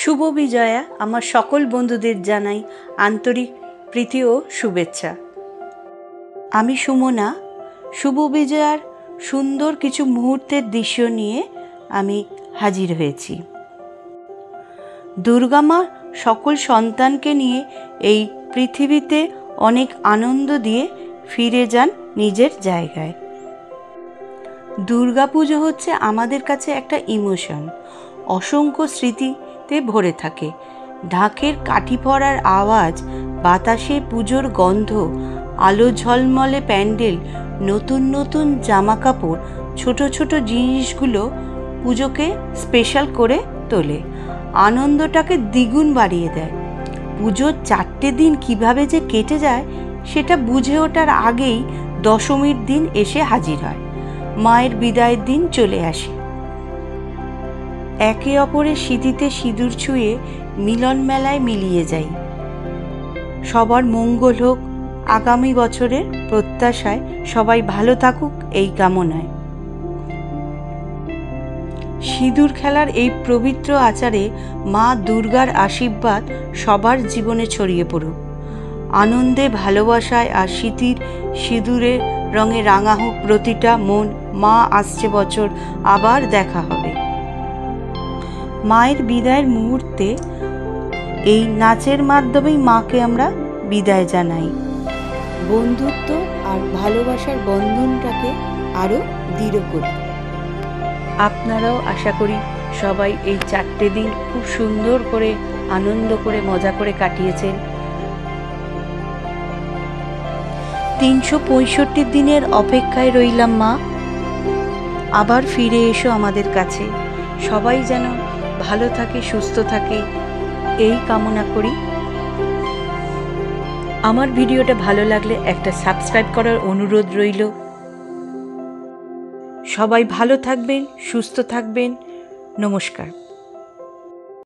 শুভ বিজয়া আমার সকল বন্ধুদের জানাই আন্তরিক প্রীতি ও শুভেচ্ছা। আমি সুমনা। শুভ বিজয়ার সুন্দর কিছু মুহূর্তের দৃশ্য নিয়ে আমি হাজির হয়েছি। দুর্গা মা সকল সন্তানকে নিয়ে এই পৃথিবীতে অনেক আনন্দ দিয়ে ফিরে যান নিজের জায়গায়। দুর্গাপুজো হচ্ছে আমাদের কাছে একটা ইমোশন, অসংখ্য স্মৃতিতে ভরে থাকে। ঢাকের কাঠি পড়ার আওয়াজ, বাতাসে পুজোর গন্ধ, আলো ঝলমলে প্যান্ডেল, নতুন নতুন জামা কাপড়, ছোট ছোট জিনিসগুলো পুজোকে স্পেশাল করে তোলে, আনন্দটাকে দ্বিগুণ বাড়িয়ে দেয়। পুজোর 4টে দিন কিভাবে যে কেটে যায় সেটা বুঝে ওঠার আগেই দশমীর দিন এসে হাজির হয়। মায়ের বিদায়ের দিন চলে আসে। একে অপরের স্মৃতিতে সিঁদুর ছুঁয়ে মিলন মেলায় মিলিয়ে যাই। সবার মঙ্গল হোক, আগামী বছরের প্রত্যাশায় সবাই ভালো থাকুক এই কামনায়। সিঁদুর খেলার এই পবিত্র আচারে মা দুর্গার আশীর্বাদ সবার জীবনে ছড়িয়ে পড়ুক। আনন্দে, ভালোবাসায় আর স্মৃতির সিঁদুরের রঙে রাঙা হোক প্রতিটা মন। মা আসছে বছর, আবার দেখা হবে। মায়ের বিদায়ের মুহূর্তে এই নাচের মাধ্যমেই মাকে আমরা বিদায় জানাই। বন্ধুত্ব আর ভালোবাসার বন্ধনটাকে আরও দৃঢ় করি। আপনারাও আশা করি সবাই এই 4টে দিন খুব সুন্দর করে, আনন্দ করে, মজা করে কাটিয়েছেন। 365 দিনের অপেক্ষায় রইলাম মা, আবার ফিরে এসো আমাদের কাছে। সবাই যেন ভালো থাকে, সুস্থ থাকে এই কামনা করি। আমার ভিডিওটা ভালো লাগলে একটা সাবস্ক্রাইব করার অনুরোধ রইল। সবাই ভালো থাকবেন, সুস্থ থাকবেন। নমস্কার।